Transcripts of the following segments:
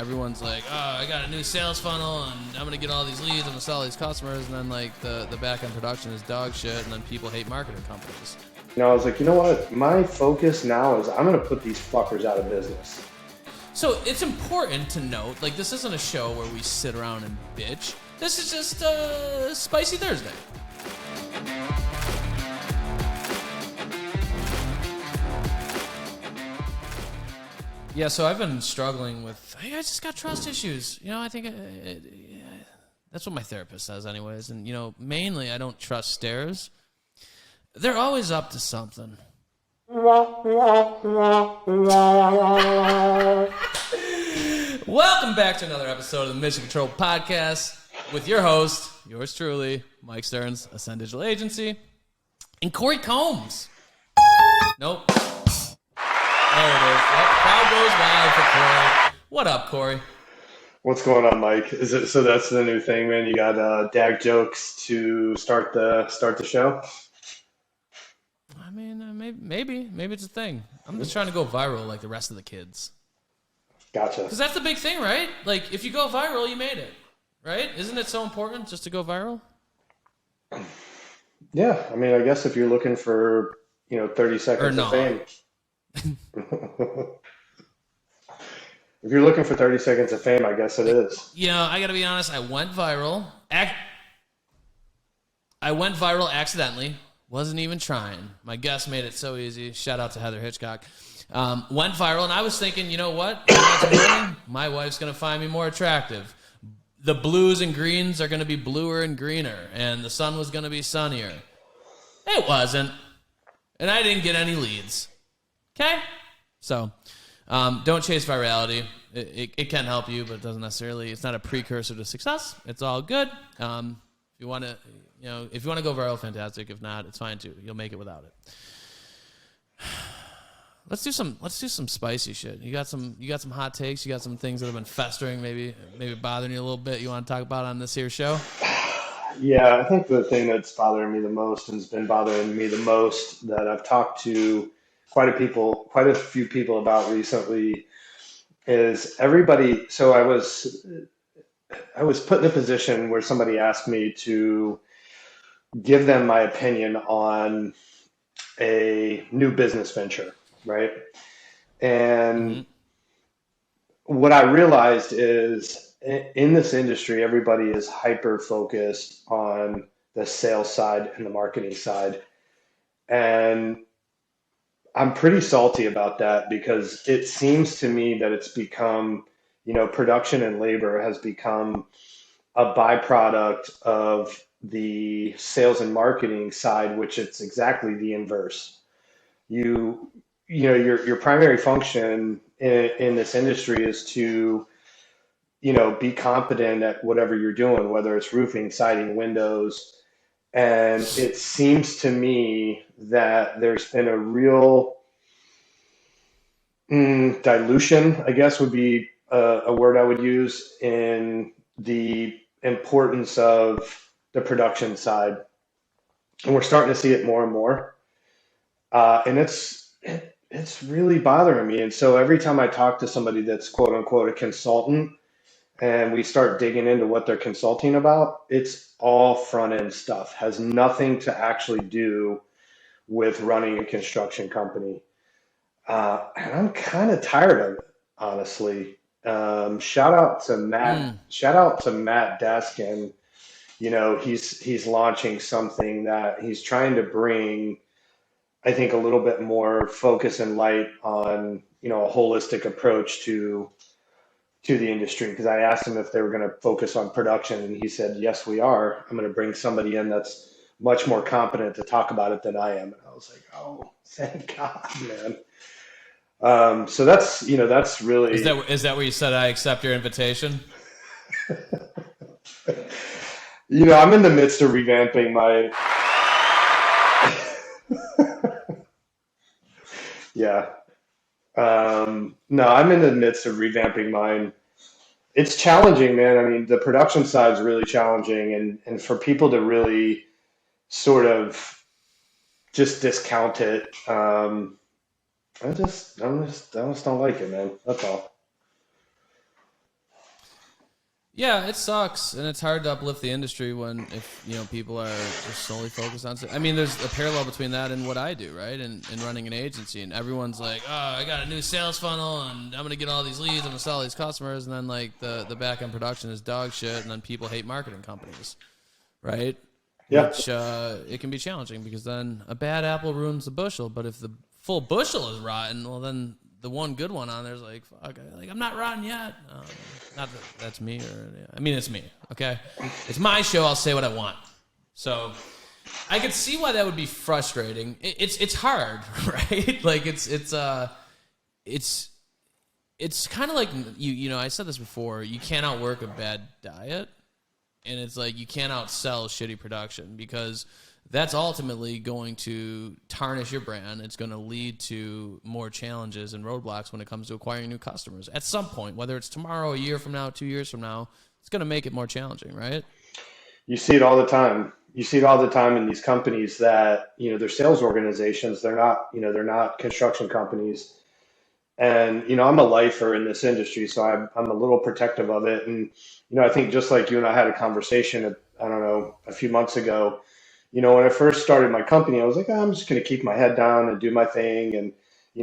everyone's like, oh, I got a new sales funnel and I'm going to get all these leads, I'm going to sell all these customers, and then like the back-end production is dog shit, and then people hate marketing companies. I was like, you know what? My focus now is I'm going to put these fuckers out of business. So it's important to note, like, this isn't a show where we sit around and bitch. This is just Spicy Thursday. Yeah, so I've been struggling with, I just got trust issues. You know, I think that's what my therapist says anyways. And, you know, mainly I don't trust stairs. They're always up to something. Welcome back to another episode of the Mission Control Podcast with your host, yours truly, Mike Stearns, Ascend Digital Agency, and Corey Combes. Nope. There it is. Yep, crowd goes wild for Corey. What up, Corey? What's going on, Mike? Is it so? That's the new thing, man. You got dag jokes to start the show. I mean, maybe it's a thing. I'm just trying to go viral like the rest of the kids. Gotcha. Because that's the big thing, right? Like, if you go viral, you made it, right? Isn't it so important just to go viral? Yeah, I mean, I guess if you're looking for 30 seconds of fame. If you're looking for 30 seconds of fame, I guess it is. You know, I got to be honest. I went viral. I went viral accidentally. Wasn't even trying. My guest made it so easy. Shout out to Heather Hitchcock. Went viral, and I was thinking, you know what? My wife's going to find me more attractive. The blues and greens are going to be bluer and greener, and the sun was going to be sunnier. It wasn't. And I didn't get any leads. Okay? So, don't chase virality. It can help you, but it doesn't necessarily. It's not a precursor to success. It's all good. If you want to, if you want to go viral, fantastic. If not, it's fine too. You'll make it without it. Let's do some spicy shit. You got some hot takes. You got some things that have been festering, maybe bothering you a little bit. You want to talk about on this here show? Yeah, I think the thing that's bothering me the most and has been bothering me the most that I've talked to quite a few people about recently is everybody. So I was put in a position where somebody asked me to give them my opinion on a new business venture, right? And what I realized is in this industry, everybody is hyper focused on the sales side and the marketing side. And I'm pretty salty about that because it seems to me that it's become, production and labor has become a byproduct of the sales and marketing side, which it's exactly the inverse. Your primary function in this industry is to, be competent at whatever you're doing, whether it's roofing, siding, windows. And it seems to me that there's been a real dilution, I guess would be a word I would use, in the importance of the production side. And we're starting to see it more and more. And it's really bothering me. And so every time I talk to somebody that's quote unquote a consultant and we start digging into what they're consulting about, it's all front end stuff, has nothing to actually do with running a construction company. And I'm kind of tired of it, honestly. Shout out to Matt Daskin. He's launching something that he's trying to bring, I think, a little bit more focus and light on, a holistic approach to the industry. Because I asked him if they were going to focus on production, and he said, yes, we are. I'm going to bring somebody in that's much more competent to talk about it than I am. And I was like, oh, thank God, man. So that's really. Is that where you said I accept your invitation? I'm in the midst of revamping my. Yeah. No, I'm in the midst of revamping mine. It's challenging, man. I mean, the production side is really challenging, and for people to really sort of just discount it, I just don't like it, man. That's all. Yeah, it sucks, and it's hard to uplift the industry when if people are just solely focused on. I mean, there's a parallel between that and what I do, right? And running an agency, and everyone's like, "Oh, I got a new sales funnel, and I'm gonna get all these leads, I'm gonna sell all these customers," and then like the back end production is dog shit, and then people hate marketing companies, right? Yeah. Which it can be challenging because then a bad apple ruins the bushel, but if the full bushel is rotten, well then the one good one on there's like, fuck, I'm not rotten yet. Not that that's me, I mean, it's me, okay? It's my show, I'll say what I want. So I could see why that would be frustrating. It's hard, right? Like it's kind of like, I said this before, you can't outwork a bad diet, and it's like you can't outsell shitty production because that's ultimately going to tarnish your brand. It's going to lead to more challenges and roadblocks when it comes to acquiring new customers. At some point, whether it's tomorrow, a year from now, 2 years from now, it's going to make it more challenging, right? You see it all the time. You see it all the time in these companies that, they're sales organizations. They're not construction companies. And, I'm a lifer in this industry, so I'm a little protective of it. And, I think just like you and I had a conversation, I don't know, a few months ago, when I first started my company, I was like, I'm just going to keep my head down and do my thing. And,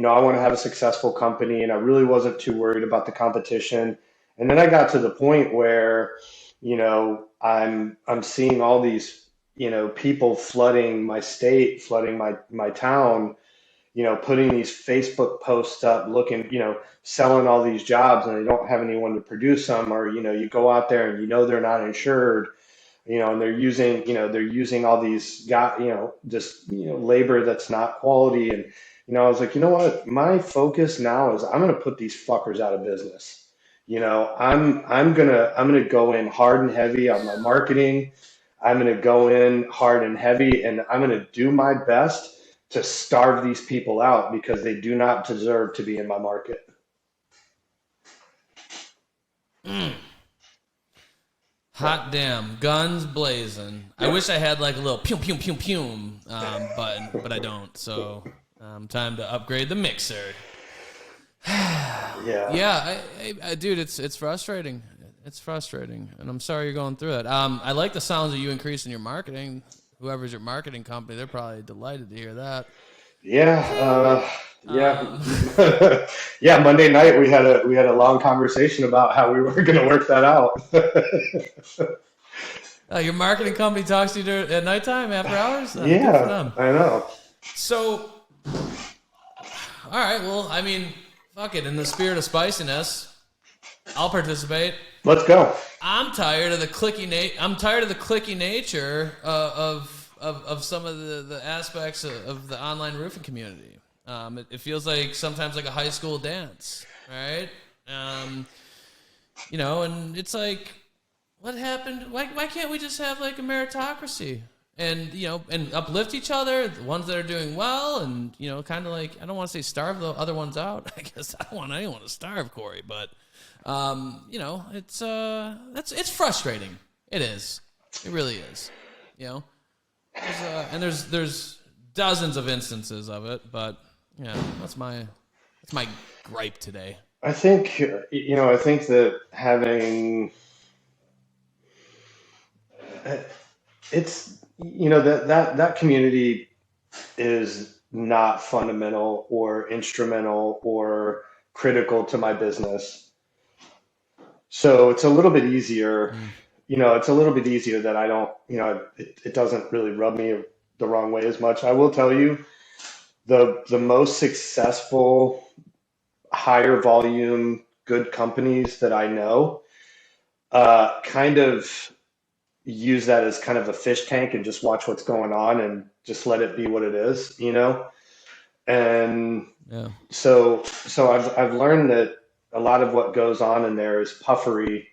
I want to have a successful company. And I really wasn't too worried about the competition. And then I got to the point where, I'm seeing all these, people flooding my state, flooding my town, putting these Facebook posts up, looking, selling all these jobs, and they don't have anyone to produce them, or, you go out there and they're not insured, and they're using all these just labor that's not quality. And I was like, you know what, my focus now is I'm going to put these fuckers out of business. I'm gonna go in hard and heavy on my marketing. I'm gonna go in hard and heavy, and I'm gonna do my best to starve these people out because they do not deserve to be in my market. Hot damn, guns blazing. I wish I had like a little pew pew pew pew button, but I don't. So time to upgrade the mixer. Yeah, dude, it's frustrating. It's frustrating, and I'm sorry you're going through it. I like the sounds of you increasing your marketing. Whoever's your marketing company, they're probably delighted to hear that. Yeah, yeah. Monday night we had a long conversation about how we were going to work that out. Your marketing company talks to you at nighttime, after hours. Good for Yeah, them. I know. So, all right. Well, I mean, fuck it. In the spirit of spiciness, I'll participate. Let's go. I'm tired of the clicky nature of some of the aspects of the online roofing community. It feels like sometimes like a high school dance, right? And it's like, what happened? Why can't we just have like a meritocracy and and uplift each other, the ones that are doing well, and kind of like, I don't want to say starve the other ones out. I guess I don't want anyone to starve, Corey, but it's frustrating. It is. It really is. And there's dozens of instances of it, but yeah, that's my gripe today. I think that having it's that community is not fundamental or instrumental or critical to my business. So it's a little bit easier, it's a little bit easier that I don't, it doesn't really rub me the wrong way as much. I will tell you, the most successful, higher volume, good companies that I know, kind of use that as kind of a fish tank and just watch what's going on and just let it be what it is, And Yeah. so I've learned that a lot of what goes on in there is puffery.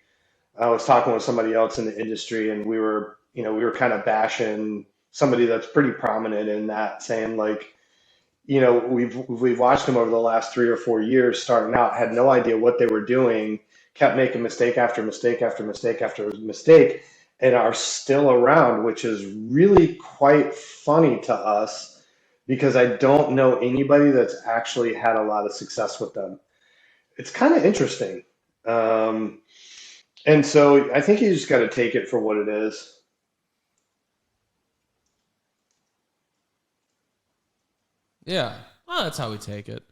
I was talking with somebody else in the industry, and we were kind of bashing somebody that's pretty prominent in that, saying like, we've watched them over the last 3 or 4 years starting out, had no idea what they were doing, kept making mistake after mistake after mistake after mistake, and are still around, which is really quite funny to us because I don't know anybody that's actually had a lot of success with them. It's kind of interesting. And so I think you just got to take it for what it is. Yeah. Well, that's how we take it.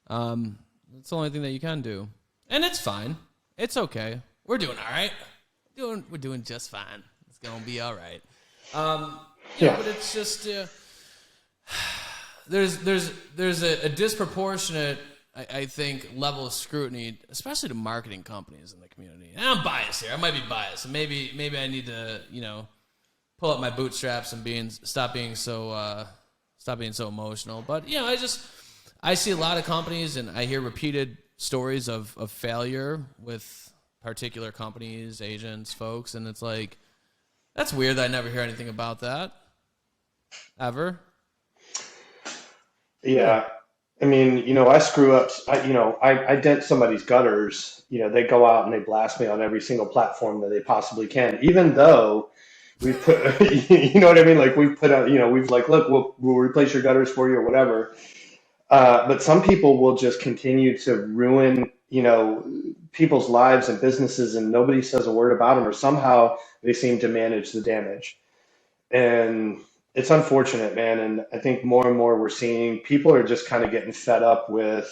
It's the only thing that you can do. And it's fine. It's okay. We're doing all right. We're doing just fine. It's going to be all right. Yeah. But it's just there's a disproportionate, I think, level of scrutiny, especially to marketing companies in the community. And I'm biased here. I might be biased. And maybe I need to, pull up my bootstraps and stop being so emotional. But I see a lot of companies, and I hear repeated stories of failure with particular companies, agents, folks, and it's like, that's weird that I never hear anything about that ever. Yeah. I mean, I screw up. I dent somebody's gutters. They go out and they blast me on every single platform that they possibly can, even though we've put, you know what I mean? Like we've put out, we've like, look, we'll replace your gutters for you or whatever. But some people will just continue to ruin, people's lives and businesses, and nobody says a word about them, or somehow they seem to manage the damage. And it's unfortunate, man. And I think more and more we're seeing people are just kind of getting fed up with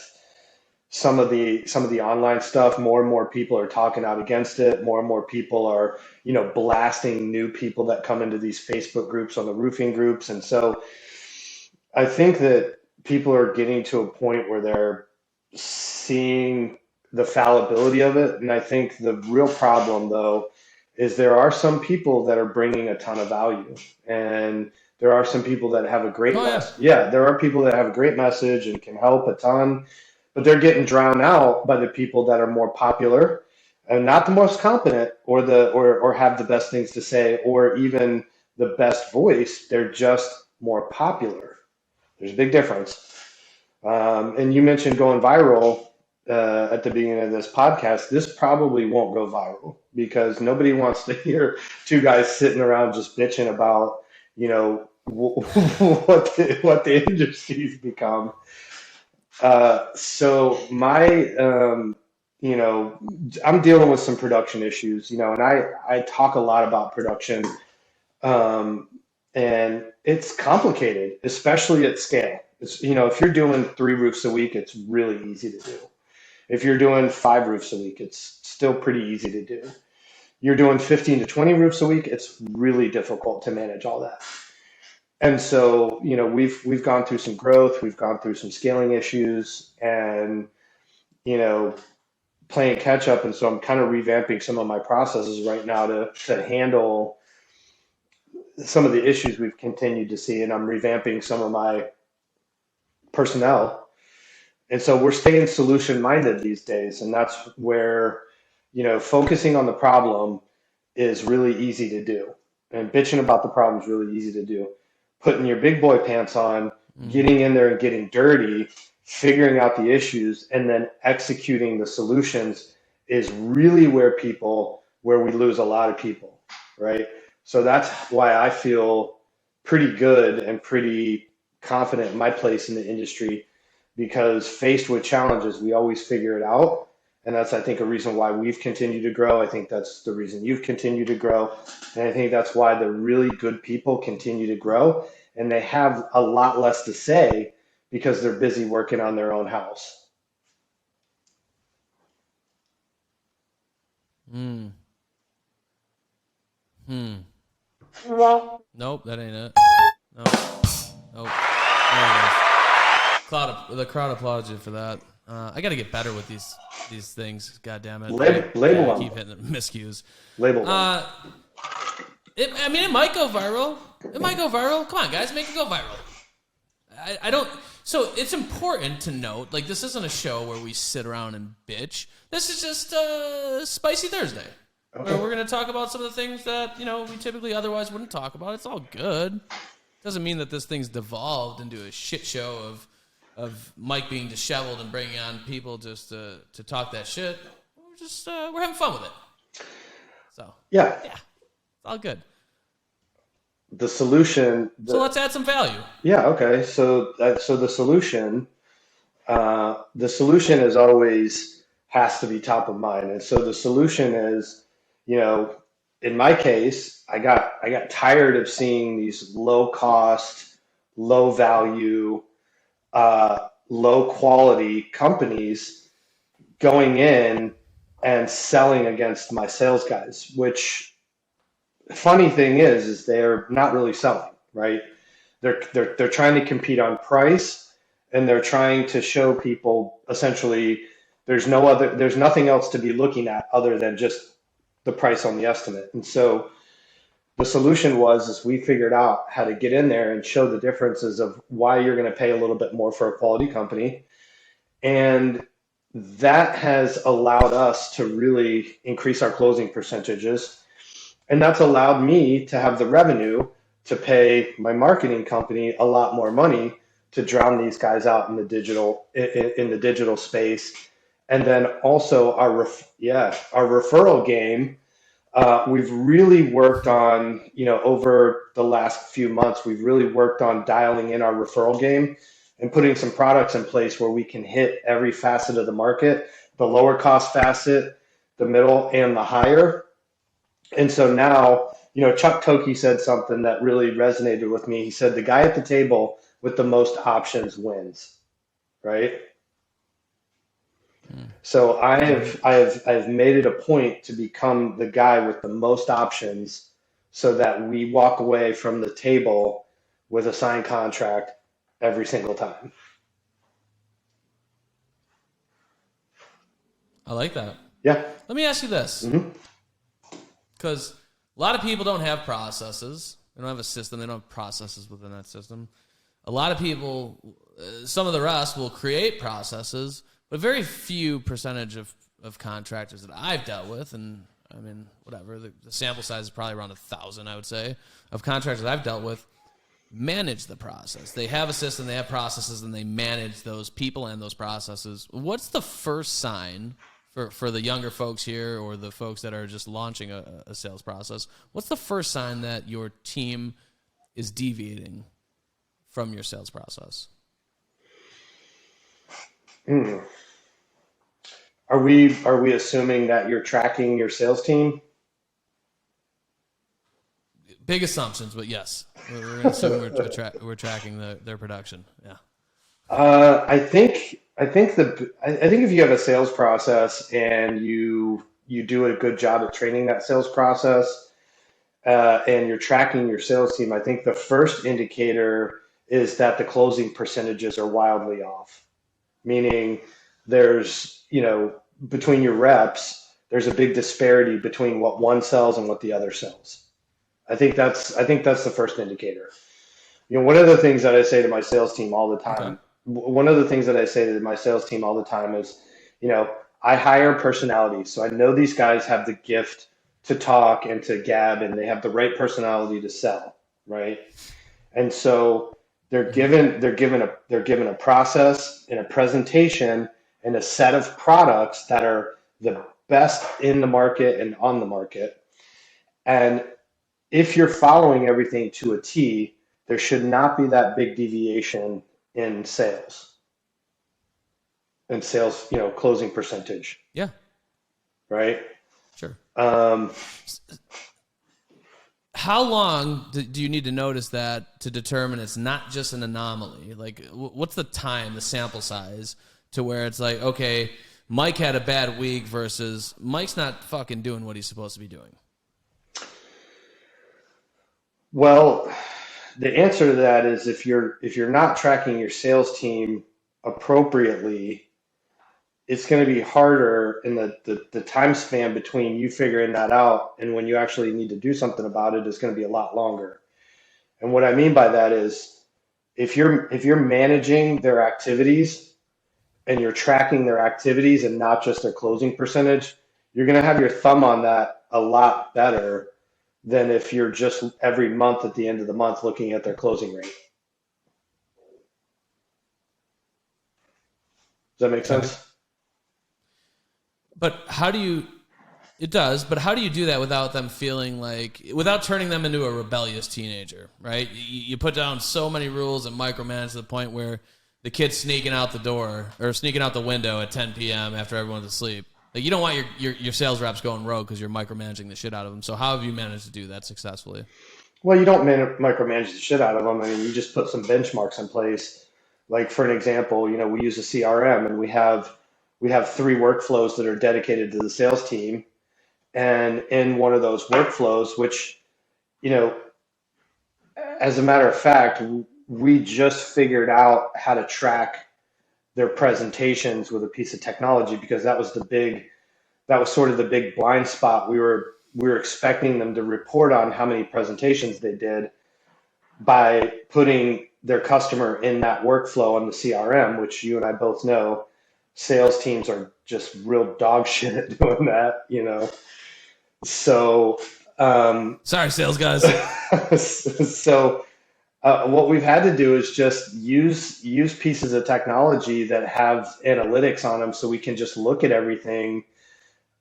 some of the online stuff. More and more people are talking out against it. More and more people are, blasting new people that come into these Facebook groups on the roofing groups. And so I think that people are getting to a point where they're seeing the fallibility of it. And I think the real problem, though, is there are some people that are bringing a ton of value. And there are some people that have a great Oh yeah. message. Yeah, there are people that have a great message and can help a ton, but they're getting drowned out by the people that are more popular and not the most competent or have the best things to say or even the best voice. They're just more popular. There's a big difference. And you mentioned going viral at the beginning of this podcast. This probably won't go viral because nobody wants to hear two guys sitting around just bitching about, what the industry's become. So I'm dealing with some production issues, and I talk a lot about production. Um, and it's complicated, especially at scale. If you're doing 3 roofs a week, it's really easy to do. If you're doing 5 roofs a week, it's still pretty easy to do. You're doing 15 to 20 roofs a week, it's really difficult to manage all that. And so, we've gone through some growth, we've gone through some scaling issues, and you know, playing catch up. And so I'm kind of revamping some of my processes right now to handle some of the issues we've continued to see, and I'm revamping some of my personnel. And so we're staying solution minded these days, and that's where focusing on the problem is really easy to do, and bitching about the problem is really easy to do. Putting your big boy pants on, getting in there and getting dirty, figuring out the issues, and then executing the solutions is really where we lose a lot of people, right? So that's why I feel pretty good and pretty confident in my place in the industry, because faced with challenges, we always figure it out. And that's, I think, a reason why we've continued to grow. I think that's the reason you've continued to grow. And I think that's why the really good people continue to grow. And they have a lot less to say because they're busy working on their own house. Hmm. Nope, that ain't it. Nope. Nope. There it is. The crowd applauds you for that. I got to get better with these things. God damn it! Label I them. keep hitting the miscues. Label them. It might go viral. It might go viral. Come on, guys, make it go viral. I don't. So it's important to note, like, this isn't a show where we sit around and bitch. This is just Spicy Thursday. Okay. Where we're going to talk about some of the things that, we typically otherwise wouldn't talk about. It's all good. Doesn't mean that this thing's devolved into a shit show of Mike being disheveled and bringing on people just to talk that shit. We're having fun with it. So Yeah. it's all good. The solution. So let's add some value. Yeah. Okay. So the solution is always has to be top of mind, and so the solution is in my case, I got tired of seeing these low cost, low value, low quality companies going in and selling against my sales guys, which funny thing is they're not really selling, right? They're trying to compete on price, and they're trying to show people essentially there's nothing else to be looking at other than just the price on the estimate. And so the solution is we figured out how to get in there and show the differences of why you're going to pay a little bit more for a quality company. And that has allowed us to really increase our closing percentages. And that's allowed me to have the revenue to pay my marketing company a lot more money to drown these guys out in the digital space. And then also our referral game. We've really worked on, over the last few months, we've really worked on dialing in our referral game and putting some products in place where we can hit every facet of the market, the lower cost facet, the middle, and the higher. And so now, Chuck Toki said something that really resonated with me. He said, the guy at the table with the most options wins, right? So I've made it a point to become the guy with the most options so that we walk away from the table with a signed contract every single time. I like that. Yeah. Let me ask you this. Because a lot of people don't have processes. They don't have a system. They don't have processes within that system. A lot of people, some of the rest will create processes, but very few percentage of contractors that I've dealt with, and I mean, whatever, the sample size is probably around 1,000, I would say, of contractors I've dealt with, manage the process. They have a system, they have processes, and they manage those people and those processes. What's the first sign for the younger folks here or the folks that are just launching a sales process? What's the first sign that your team is deviating from your sales process? Are we assuming that you're tracking your sales team? Big assumptions, but yes, we're going to assume we're tracking their production. Yeah. I think if you have a sales process and you do a good job at training that sales process, and you're tracking your sales team, I think the first indicator is that the closing percentages are wildly off. Meaning there's, between your reps, there's a big disparity between what one sells and what the other sells. I think that's the first indicator. One of the things that I say to my sales team all the time, Okay. one of the things that I say to my sales team all the time is, I hire personalities. So I know these guys have the gift to talk and to gab, and they have the right personality to sell, right? And so they're given a process and a presentation and a set of products that are the best in the market and on the market. And if you're following everything to a T, there should not be that big deviation in sales, closing percentage, Yeah, right? sure. Um, How long do you need to notice that to determine it's not just an anomaly? Like, what's the time, the sample size, to where it's like, okay, Mike had a bad week versus Mike's not fucking doing what he's supposed to be doing? well, the answer to that is if you're not tracking your sales team appropriately, it's going to be harder in the time span between you figuring that out and when you actually need to do something about it is going to be a lot longer. And what I mean by that is if you're managing their activities and you're tracking their activities and not just their closing percentage, you're going to have your thumb on that a lot better than if you're just every month at the end of the month looking at their closing rate. Does that make sense? But it does, but how do you do that without them feeling like, without turning them into a rebellious teenager, right? You put down so many rules and micromanage to the point where the kid's sneaking out the door or sneaking out the window at 10 p.m. after everyone's asleep. Like you don't want your sales reps going rogue because you're micromanaging the shit out of them. So how have you managed to do that successfully? Well, you don't micromanage the shit out of them. I mean, you just put some benchmarks in place. Like for an example, we use a CRM and we have three workflows that are dedicated to the sales team. And in one of those workflows, which, you know, as a matter of fact, we just figured out how to track their presentations with a piece of technology because that was sort of the big blind spot. We were expecting them to report on how many presentations they did by putting their customer in that workflow on the CRM, which you and I both know sales teams are just real dog shit at doing that. So, Sorry, sales guys. so what we've had to do is just use pieces of technology that have analytics on them, so we can just look at everything,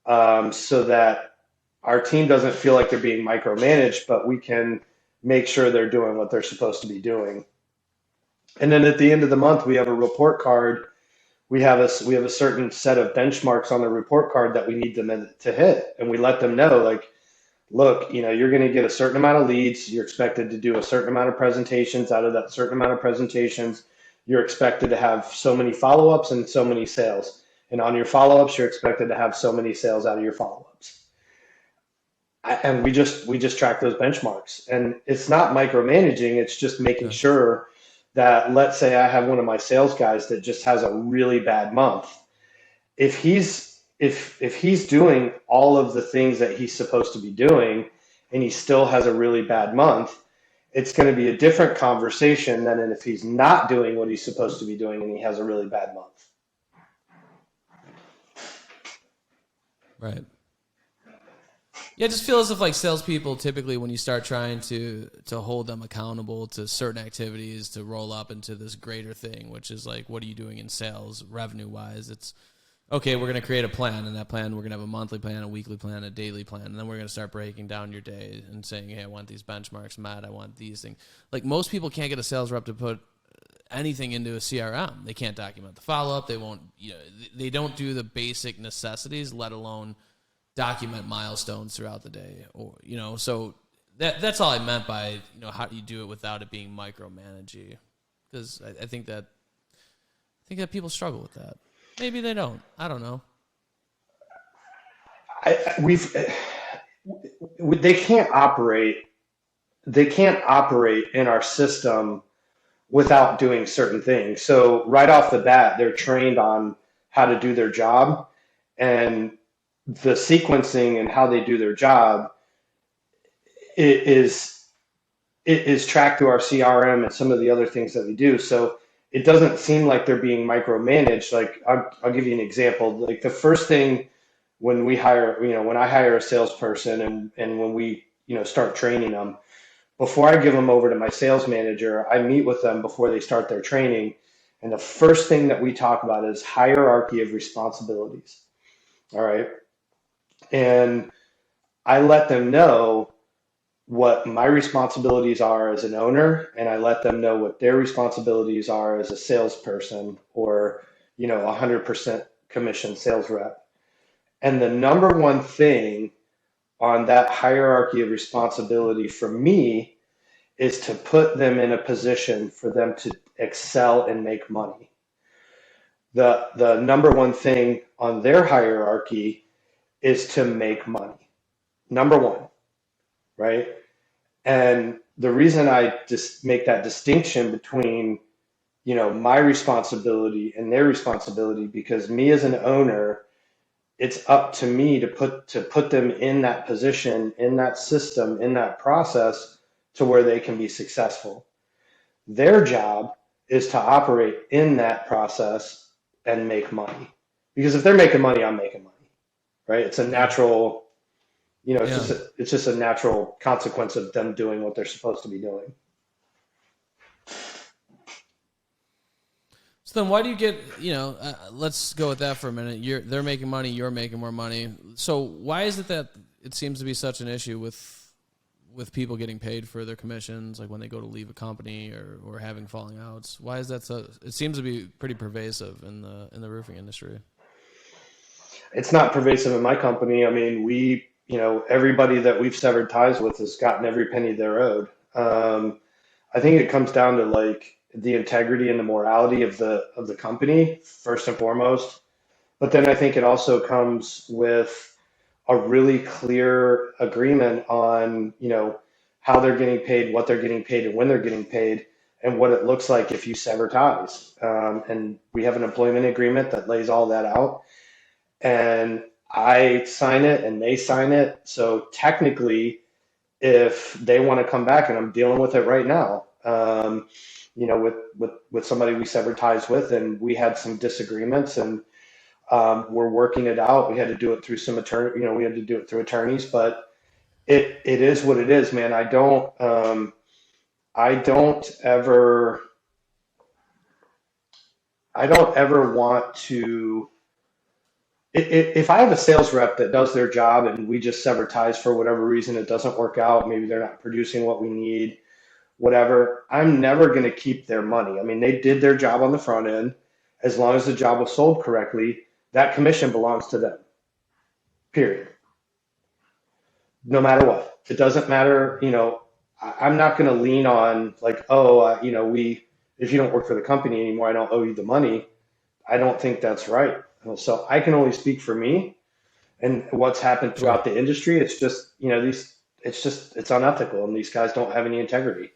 so that our team doesn't feel like they're being micromanaged, but we can make sure they're doing what they're supposed to be doing. And then at the end of the month, we have a report card. We have a certain set of benchmarks on the report card that we need them to hit, and we let them know, like, look, you're going to get a certain amount of leads. You're expected to do a certain amount of presentations. Out of that certain amount of presentations, you're expected to have so many follow-ups and so many sales. And on your follow-ups, you're expected to have so many sales out of your follow-ups. And we just track those benchmarks. And it's not micromanaging. It's just making sure that, let's say I have one of my sales guys that just has a really bad month. If he's doing all of the things that he's supposed to be doing and he still has a really bad month, it's going to be a different conversation than if he's not doing what he's supposed to be doing and he has a really bad month. Right. Yeah, it just feels as if like salespeople typically, when you start trying to hold them accountable to certain activities to roll up into this greater thing, which is like, what are you doing in sales revenue wise? It's okay, we're going to create a plan, and that plan, we're going to have a monthly plan, a weekly plan, a daily plan, and then we're going to start breaking down your day and saying, hey, I want these benchmarks met, I want these things. Like most people can't get a sales rep to put anything into a CRM. They can't document the follow-up. They won't, they don't do the basic necessities, let alone document milestones throughout the day, or so that's all I meant by how do you do it without it being micromanaging, because I think that people struggle with that. Maybe they don't. I don't know. They can't operate in our system without doing certain things. So right off the bat, they're trained on how to do their job, and the sequencing and how they do their job is tracked through our CRM and some of the other things that we do. So it doesn't seem like they're being micromanaged. Like I'll give you an example. Like the first thing when we hire, when I hire a salesperson and when we, start training them, before I give them over to my sales manager, I meet with them before they start their training. And the first thing that we talk about is hierarchy of responsibilities. All right. And I let them know what my responsibilities are as an owner, and I let them know what their responsibilities are as a salesperson or, 100% commission sales rep. And the number one thing on that hierarchy of responsibility for me is to put them in a position for them to excel and make money. The number one thing on their hierarchy is to make money. Number one, right? And the reason I just make that distinction between, my responsibility and their responsibility, because me as an owner, it's up to me to put them in that position, in that system, in that process to where they can be successful. Their job is to operate in that process and make money. Because if they're making money, I'm making money, right? It's a natural, it's just a natural consequence of them doing what they're supposed to be doing. So then why do you get, let's go with that for a minute. They're making money, you're making more money. So why is it that it seems to be such an issue with people getting paid for their commissions, like when they go to leave a company or having falling outs? Why is that so? It seems to be pretty pervasive in the roofing industry. It's not pervasive in my company. I mean, everybody that we've severed ties with has gotten every penny they're owed. I think it comes down to like the integrity and the morality of the company first and foremost. But then I think it also comes with a really clear agreement on, how they're getting paid, what they're getting paid, and when they're getting paid, and what it looks like if you sever ties. And we have an employment agreement that lays all that out. And I sign it and they sign it. So technically, if they want to come back, and I'm dealing with it right now, with somebody we severed ties with, and we had some disagreements, and we're working it out. We had to do it through some attorney, we had to do it through attorneys, but it is what it is, man. I don't ever, I don't ever want to. If I have a sales rep that does their job and we just sever ties for whatever reason, it doesn't work out, maybe they're not producing what we need, whatever, I'm never going to keep their money. I mean, they did their job on the front end. As long as the job was sold correctly, that commission belongs to them, period. No matter what. It doesn't matter, I'm not going to lean on like, oh, if you don't work for the company anymore, I don't owe you the money. I don't think that's right. So I can only speak for me and what's happened Sure. throughout the industry. It's just, it's unethical, and these guys don't have any integrity.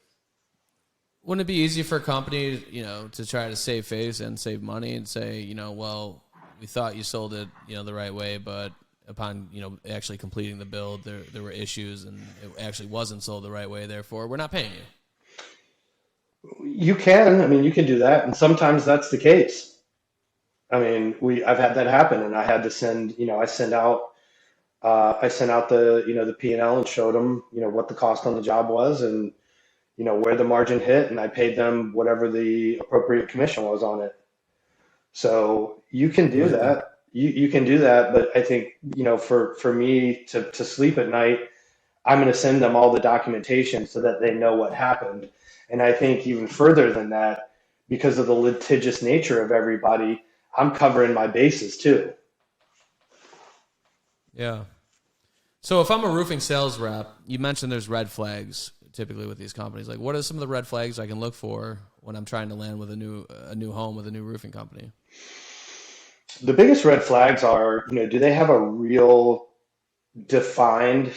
Wouldn't it be easy for a company, to try to save face and save money and say, well, we thought you sold it, the right way, but upon, actually completing the build, there were issues and it actually wasn't sold the right way. Therefore, we're not paying you. You can, I mean, you can do that. And sometimes that's the case. I mean, I've had that happen, and I had to send, I sent out the P&L and showed them, what the cost on the job was, and, where the margin hit, and I paid them whatever the appropriate commission was on it. So you can do Right. that. You can do that, but I think, for me to sleep at night, I'm going to send them all the documentation so that they know what happened. And I think even further than that, because of the litigious nature of everybody, I'm covering my bases too. Yeah. So if I'm a roofing sales rep, you mentioned there's red flags typically with these companies. Like, what are some of the red flags I can look for when I'm trying to land with a new home with a new roofing company? The biggest red flags are, do they have a real defined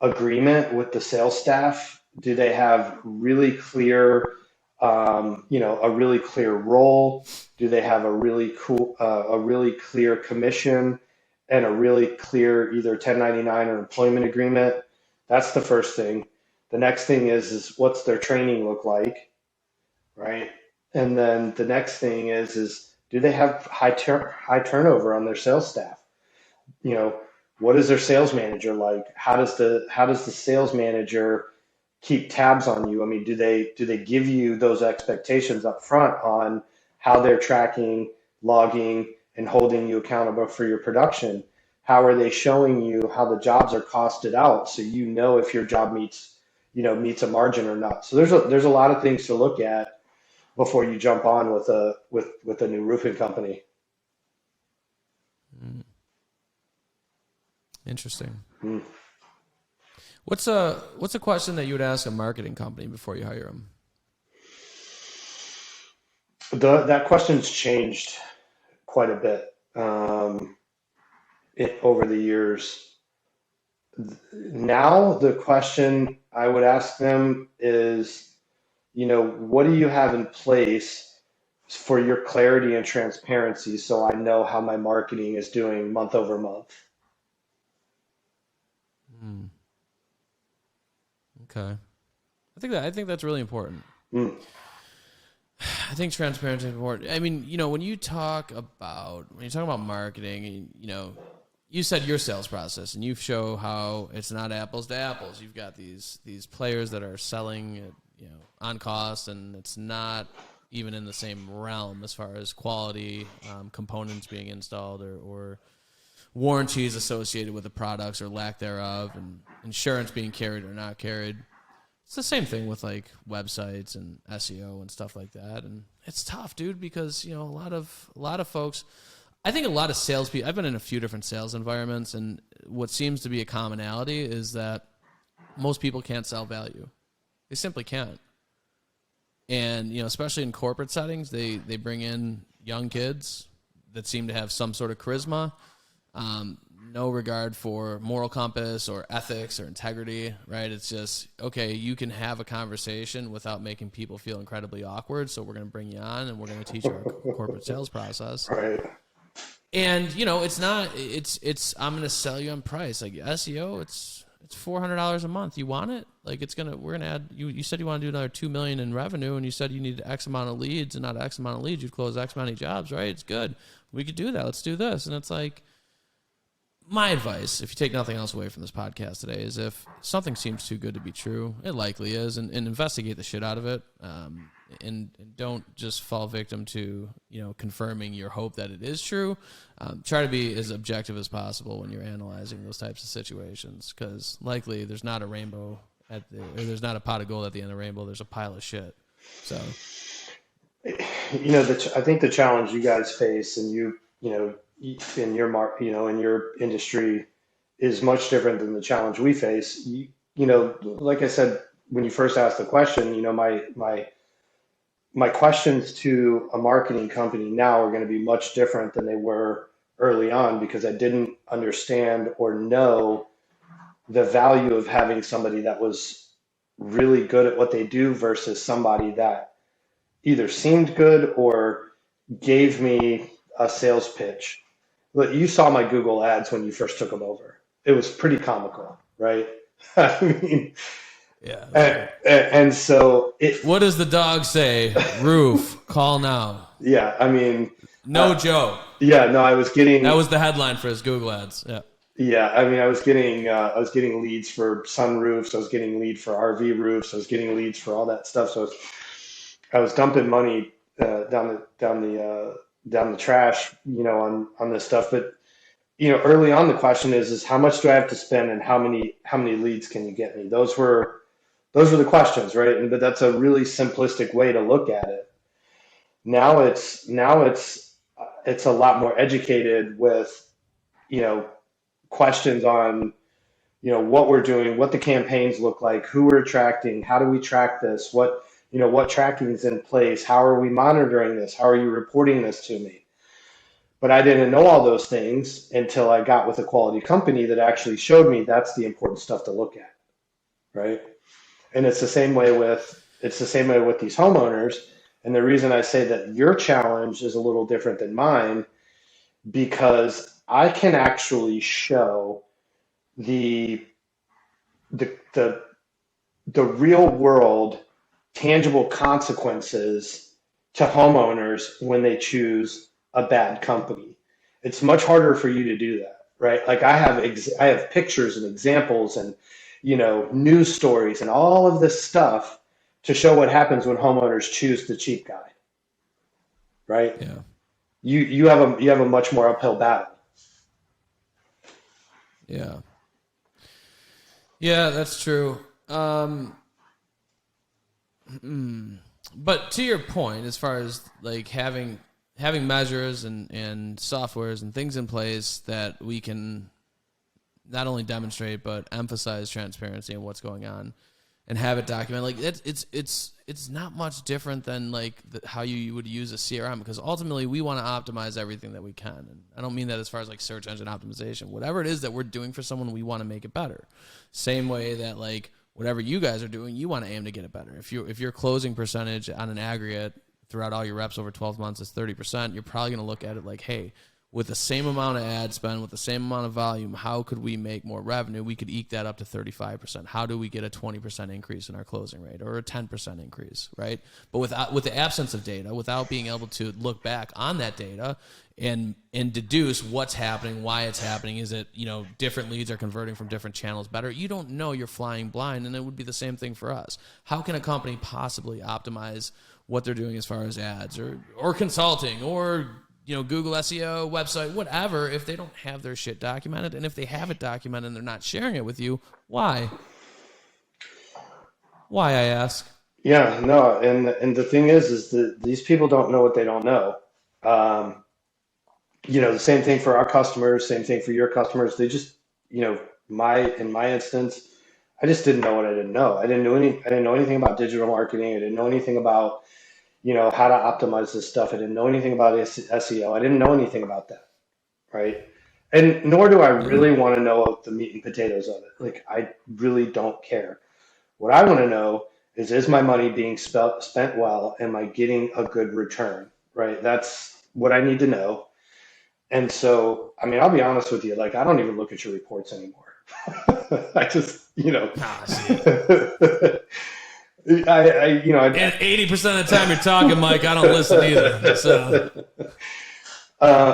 agreement with the sales staff? Do they have really clear, a really clear role? Do they have a really clear commission and a really clear either 1099 or employment agreement? That's the first thing. The next thing is what's their training look like, right? And then the next thing is do they have high turnover on their sales staff? You know, what is their sales manager like? How does the sales manager keep tabs on you? I mean, do they give you those expectations up front on how they're tracking, logging, and holding you accountable for your production? How are they showing you how the jobs are costed out so you know if your job meets a margin or not? So there's a lot of things to look at before you jump on with a new roofing company. Interesting. Mm. What's a question that you would ask a marketing company before you hire them? That question's changed quite a bit over the years. Now the question I would ask them is, what do you have in place for your clarity and transparency so I know how my marketing is doing month over month? Hmm. Okay. I think that's really important. Mm. I think transparency is important. I mean, when you talk about marketing, you said your sales process, and you show how it's not apples to apples. You've got these players that are selling at, on cost, and it's not even in the same realm as far as quality, components being installed, or warranties associated with the products or lack thereof, and insurance being carried or not carried. It's the same thing with like websites and SEO and stuff like that. And it's tough, dude, because a lot of folks, I think a lot of salespeople, I've been in a few different sales environments, and what seems to be a commonality is that most people can't sell value. They simply can't. And, especially in corporate settings, they bring in young kids that seem to have some sort of charisma, no regard for moral compass or ethics or integrity, right? It's just, okay, you can have a conversation without making people feel incredibly awkward, so we're going to bring you on and we're going to teach you our corporate sales process. Right. And, I'm going to sell you on price. Like SEO, it's $400 a month. You want it? Like we're going to add, you said you want to do another $2 million in revenue, and you said you need X amount of leads, and not X amount of leads. You'd close X amount of jobs, right? It's good. We could do that. Let's do this. And it's like, my advice, if you take nothing else away from this podcast today, is if something seems too good to be true, it likely is, and investigate the shit out of it, and don't just fall victim to confirming your hope that it is true. Try to be as objective as possible when you're analyzing those types of situations, because likely there's not a rainbow or there's not a pot of gold at the end of the rainbow. There's a pile of shit. So, I think the challenge you guys face, and in your industry, is much different than the challenge we face. Like I said when you first asked the question, my questions to a marketing company now are going to be much different than they were early on, because I didn't understand or know the value of having somebody that was really good at what they do versus somebody that either seemed good or gave me a sales pitch. But you saw my Google ads when you first took them over. It was pretty comical, right? I mean, yeah. And so what does the dog say? Roof, call now. Yeah, I mean, no joke. Yeah, no, I was getting. That was the headline for his Google ads. Yeah. Yeah, I mean, I was getting leads for sunroofs. I was getting leads for RV roofs. I was getting leads for all that stuff. So I was dumping money down the trash, on this stuff. But early on, the question is how much do I have to spend, and how many leads can you get me? Those were the questions, right? But that's a really simplistic way to look at it. Now it's a lot more educated with questions on what we're doing, what the campaigns look like, who we're attracting, how do we track this, what tracking is in place, how are we monitoring this, how are you reporting this to me? But I didn't know all those things until I got with a quality company that actually showed me that's the important stuff to look at, right? And it's the same way with these homeowners. And the reason I say that your challenge is a little different than mine, because I can actually show the real world tangible consequences to homeowners when they choose a bad company. It's much harder for you to do that, right? Like I have pictures and examples and news stories and all of this stuff to show what happens when homeowners choose the cheap guy, right? Yeah. You have a much more uphill battle. Yeah. Yeah, that's true. But to your point, as far as like having measures and softwares and things in place that we can not only demonstrate but emphasize transparency and what's going on, and have it documented, like it's not much different than like how you would use a CRM, because ultimately we want to optimize everything that we can. And I don't mean that as far as like search engine optimization. Whatever it is that we're doing for someone, we want to make it better. Same way that like whatever you guys are doing, you want to aim to get it better. If your closing percentage on an aggregate throughout all your reps over 12 months is 30%, you're probably going to look at it like, hey, with the same amount of ad spend, with the same amount of volume, how could we make more revenue? We could eke that up to 35%. How do we get a 20% increase in our closing rate, or a 10% increase, right? But with the absence of data, without being able to look back on that data and deduce what's happening, why it's happening, is it, different leads are converting from different channels better? You don't know, you're flying blind, and it would be the same thing for us. How can a company possibly optimize what they're doing as far as ads or consulting or Google SEO, website, whatever, if they don't have their shit documented? And if they have it documented and they're not sharing it with you, why? Why, I ask? Yeah, no, and the thing is that these people don't know what they don't know. the same thing for our customers, same thing for your customers. They just, in my instance, I just didn't know what I didn't know. I didn't know anything about digital marketing. I didn't know anything about, how to optimize this stuff. I didn't know anything about SEO. I didn't know anything about that, right? And nor do I Yeah. really want to know the meat and potatoes of it. Like, I really don't care. What I want to know is my money being spent well? Am I getting a good return, right? That's what I need to know. And so, I mean, I'll be honest with you, like, I don't even look at your reports anymore. I just, Ah, shit. I And 80% of the time you're talking, Mike, I don't listen either. So,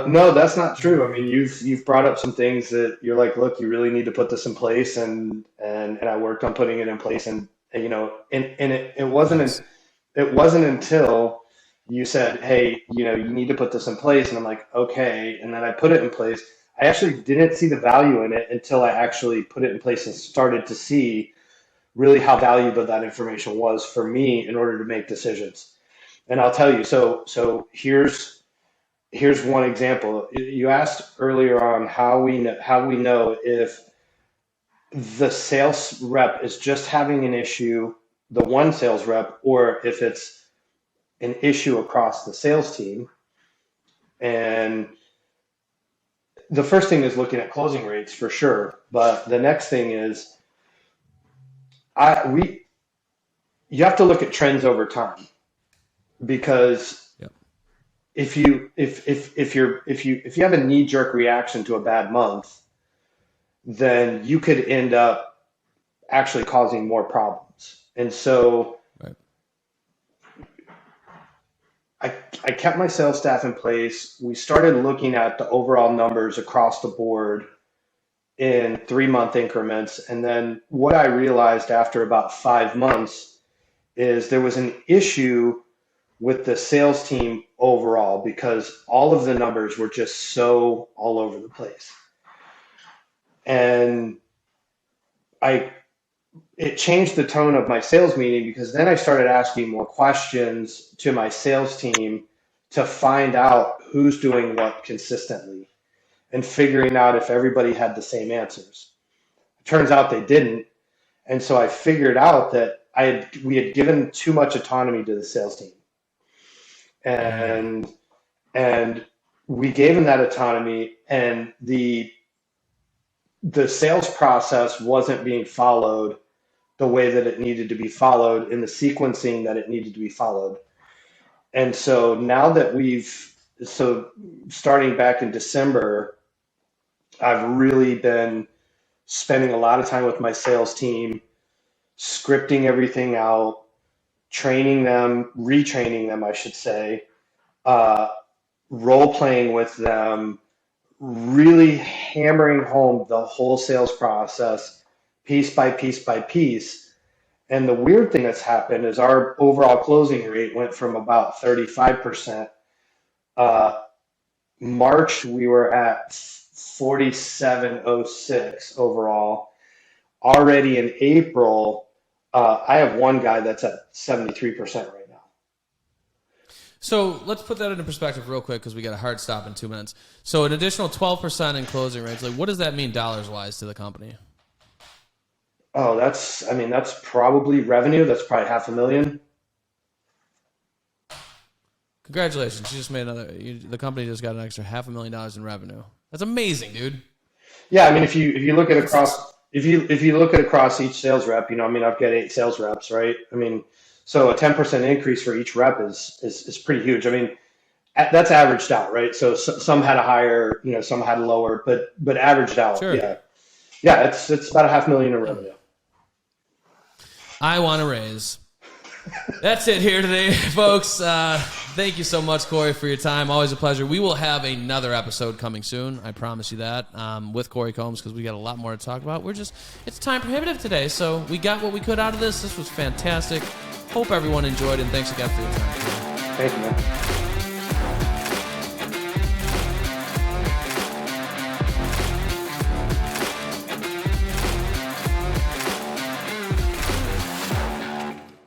no, that's not true. I mean, you've brought up some things that you're like, look, you really need to put this in place, and I worked on putting it in place, and thanks. it wasn't until you said, hey, you need to put this in place, and I'm like, okay, and then I put it in place. I actually didn't see the value in it until I actually put it in place and started to see really how valuable that information was for me in order to make decisions. And I'll tell you, so here's one example. You asked earlier on how we know if the sales rep is just having an issue, the one sales rep, or if it's an issue across the sales team. And the first thing is looking at closing rates for sure, but the next thing is I we you have to look at trends over time, because Yep. if you have a knee jerk reaction to a bad month, then you could end up actually causing more problems. And so Right. I, I kept my sales staff in place. We started looking at the overall numbers across the board in 3-month increments. And then what I realized after about 5 months is there was an issue with the sales team overall, because all of the numbers were just so all over the place. And I it changed the tone of my sales meeting, because then I started asking more questions to my sales team to find out who's doing what consistently and figuring out if everybody had the same answers. It turns out they didn't. And so I figured out that we had given too much autonomy to the sales team. Mm. And and we gave them that autonomy, and the sales process wasn't being followed the way that it needed to be followed in the sequencing that it needed to be followed. And so now that so starting back in December, I've really been spending a lot of time with my sales team, scripting everything out, training them, retraining them, I should say, uh, role playing with them, really hammering home the whole sales process piece by piece by piece. And the weird thing that's happened is our overall closing rate went from about 35%. Uh, March, we were at 4706 overall. Already in April, I have one guy that's at 73% right now. So let's put that into perspective real quick, because we got a hard stop in 2 minutes. So an additional 12% in closing rates, like, what does that mean dollars wise to the company? Oh, that's probably revenue. That's probably 500,000. Congratulations. You just made the company just got an extra $500,000 in revenue. That's amazing, dude. Yeah, I mean, if you look at across if you look at across each sales rep, I mean, I've got 8 sales reps, right? I mean, so a 10% increase for each rep is pretty huge. I mean, that's averaged out, right? So some had a higher, some had a lower, but averaged out, Sure. yeah, it's about 500,000 in revenue. I want to raise. That's it here today, folks. Thank you so much, Corey, for your time. Always a pleasure. We will have another episode coming soon. I promise you that, with Corey Combes, because we got a lot more to talk about. It's time prohibitive today, so we got what we could out of this. This was fantastic. Hope everyone enjoyed, and thanks again for your time. Thank you, man.